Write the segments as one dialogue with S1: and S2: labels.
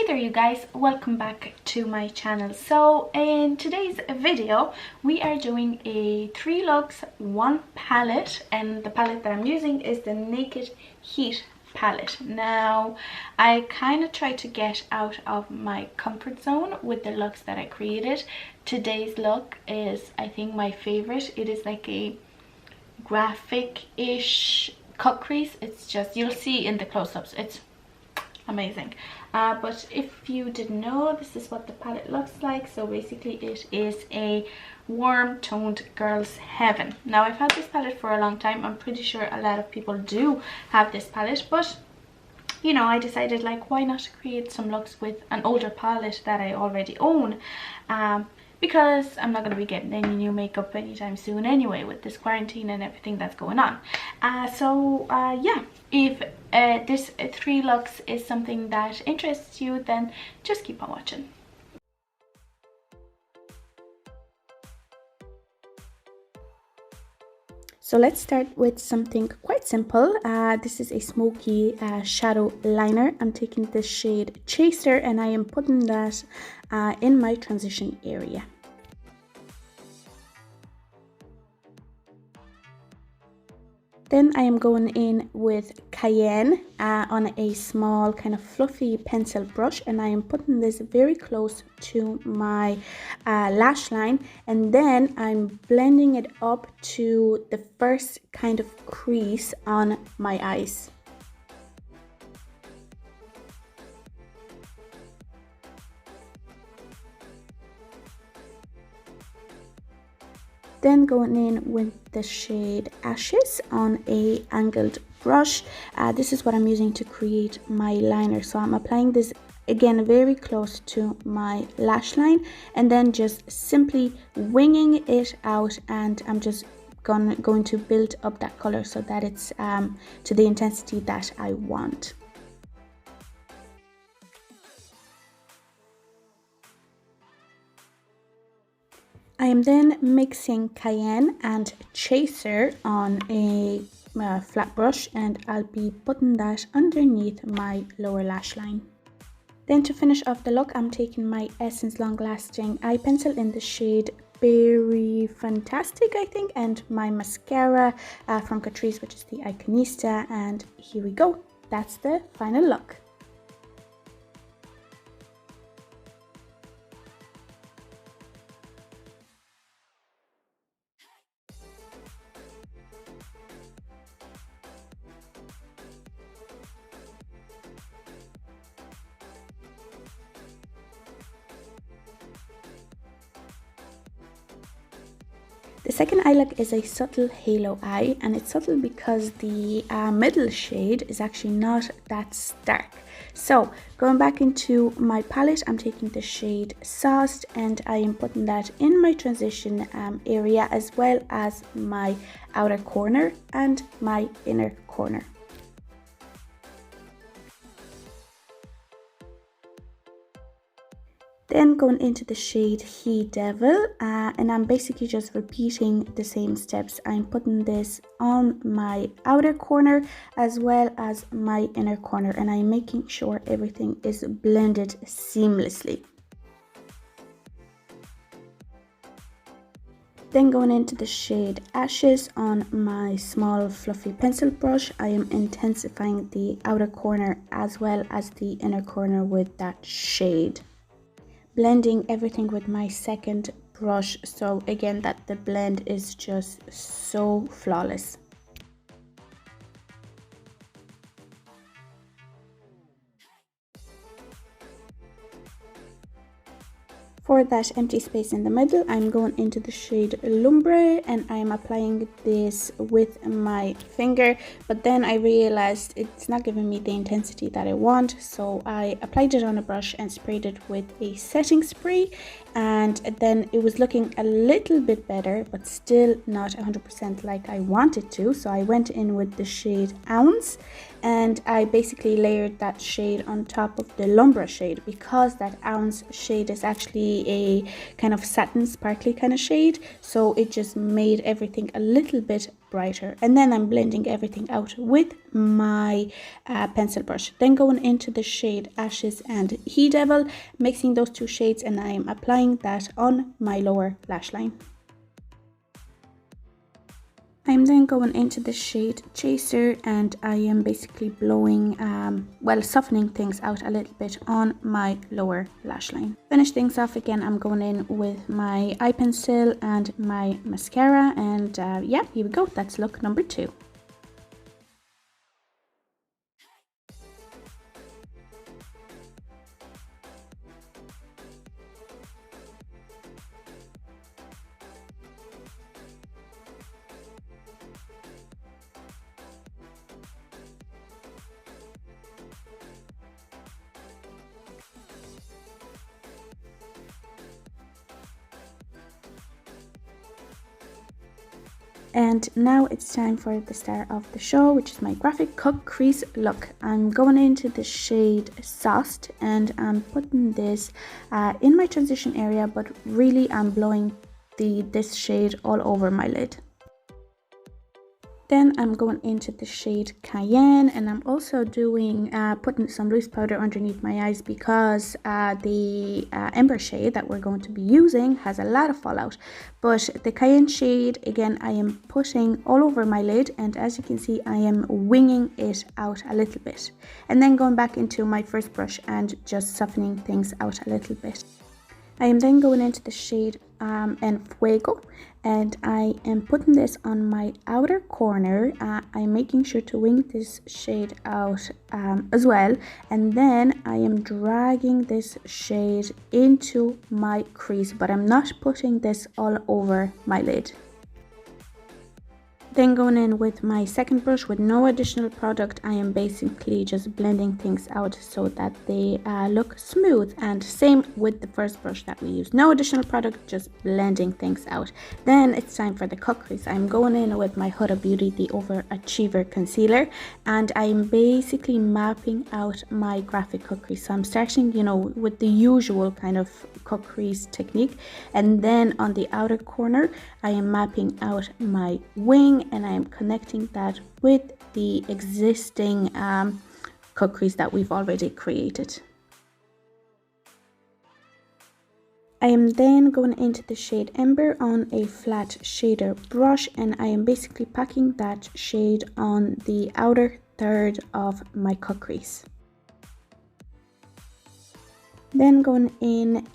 S1: Hey there you guys, welcome back to my channel. So in today's video we are doing a 3 looks 1 palette, and the palette that I'm using is the Naked Heat palette. Now I kind of tried to get out of my comfort zone with the looks that I created. Today's look is, I think, my favorite. It is like a graphic-ish cut crease. It's just, you'll see in the close-ups, it's amazing. But if you didn't know, this is what the palette looks like. So basically it is a warm toned girl's heaven. Now I've had this palette for a long time. I'm pretty sure a lot of people do have this palette, but you know, I decided, like, why not create some looks with an older palette that I already own, because I'm not going to be getting any new makeup anytime soon anyway, with this quarantine and everything that's going on. Yeah, if this 3 looks is something that interests you, then just keep on watching. So let's start with something quite simple. This is a smoky shadow liner. I'm taking the shade Chaser and I am putting that in my transition area. Then I am going in with Cayenne on a small kind of fluffy pencil brush, and I am putting this very close to my lash line, and then I'm blending it up to the first kind of crease on my eyes. Then going in with the shade Ashes on a angled brush. This is what I'm using to create my liner. So I'm applying this again very close to my lash line, and then just simply winging it out, and I'm just going to build up that color so that it's to the intensity that I want. I am then mixing Cayenne and Chaser on a flat brush, and I'll be putting that underneath my lower lash line. Then to finish off the look, I'm taking my Essence Long Lasting Eye Pencil in the shade Berry Fantastic, I think, and my mascara from Catrice, which is the Iconista, and here we go. That's the final look. The second eye look is a subtle halo eye, and it's subtle because the middle shade is actually not that stark. So going back into my palette, I'm taking the shade Sauced, and I am putting that in my transition area, as well as my outer corner and my inner corner. Then going into the shade He Devil, and I'm basically just repeating the same steps. I'm putting this on my outer corner as well as my inner corner, and I'm making sure everything is blended seamlessly. Then going into the shade Ashes on my small fluffy pencil brush, I am intensifying the outer corner as well as the inner corner with that shade. Blending everything with my second brush, so again that the blend is just so flawless. For that empty space in the middle, I'm going into the shade Lumbre, and I'm applying this with my finger, but then I realized it's not giving me the intensity that I want, so I applied it on a brush and sprayed it with a setting spray, and then it was looking a little bit better, but still not 100% like I wanted to. So I went in with the shade Ounce, and I basically layered that shade on top of the Lumbra shade, because that ounce shade is actually a kind of satin sparkly kind of shade, so it just made everything a little bit brighter. And then I'm blending everything out with my pencil brush, then going into the shade Ashes and He Devil, mixing those two shades, and I am applying that on my lower lash line. I'm then going into the shade Chaser, and I am basically blowing, well, softening things out a little bit on my lower lash line. Finish things off again, I'm going in with my eye pencil and my mascara, and yeah, here we go, that's look number 2. And now it's time for the star of the show, which is my graphic cut crease look. I'm going into the shade Sauced, and I'm putting this in my transition area, but really I'm blowing this shade all over my lid. Then I'm going into the shade Cayenne, and I'm also doing putting some loose powder underneath my eyes, because the Ember shade that we're going to be using has a lot of fallout. But the Cayenne shade, again, I am putting all over my lid, and as you can see, I am winging it out a little bit. And then going back into my first brush and just softening things out a little bit. I am then going into the shade Avantvous, and I am putting this on my outer corner. I'm making sure to wing this shade out as well, and then I am dragging this shade into my crease, but I'm not putting this all over my lid. Then going in with my second brush with no additional product, I am basically just blending things out so that they look smooth, and same with the first brush that we used. No additional product, just blending things out. Then it's time for the cut crease. I'm going in with my Huda Beauty, the Overachiever Concealer, and I'm basically mapping out my graphic cut crease. So I'm starting, you know, with the usual kind of cut crease technique, and then on the outer corner, I am mapping out my wing, and I am connecting that with the existing cut crease that we've already created. I am then going into the shade Ember on a flat shader brush, and I am basically packing that shade on the outer third of my cut crease. Then going in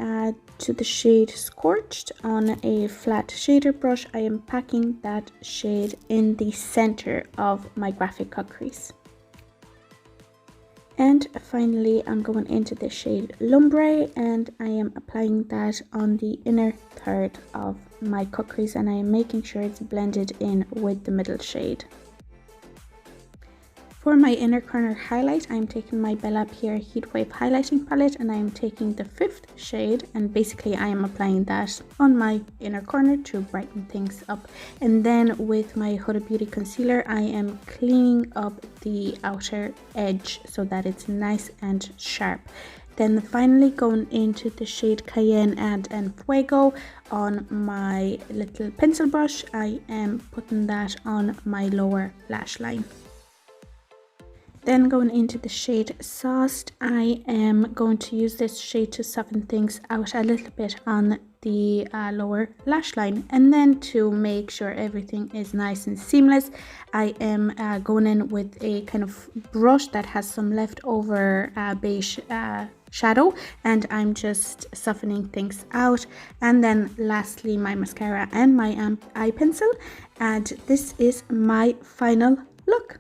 S1: to the shade Scorched on a flat shader brush, I am packing that shade in the center of my graphic cut crease. And finally, I'm going into the shade Lumbre, and I am applying that on the inner third of my cut crease, and I am making sure it's blended in with the middle shade. For my inner corner highlight, I'm taking my Bella Pierre Heatwave highlighting palette, and I am taking the 5th shade, and basically I am applying that on my inner corner to brighten things up. And then with my Huda Beauty concealer, I am cleaning up the outer edge so that it's nice and sharp. Then finally going into the shade Cayenne and Fuego on my little pencil brush, I am putting that on my lower lash line. Then going into the shade Sauced, I am going to use this shade to soften things out a little bit on the lower lash line. And then to make sure everything is nice and seamless, I am going in with a kind of brush that has some leftover beige shadow, and I'm just softening things out. And then lastly, my mascara and my eye pencil, and this is my final look.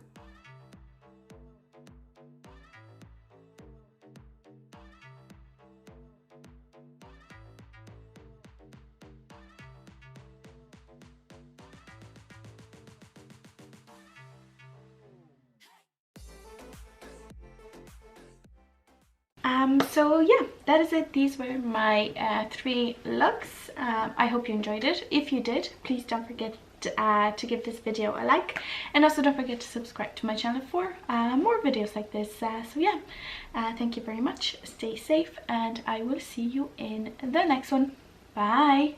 S1: So yeah, that is it. These were my 3 looks. I hope you enjoyed it. If you did, please don't forget to give this video a like, and also don't forget to subscribe to my channel for more videos like this. So yeah, thank you very much, stay safe, and I will see you in the next one. Bye.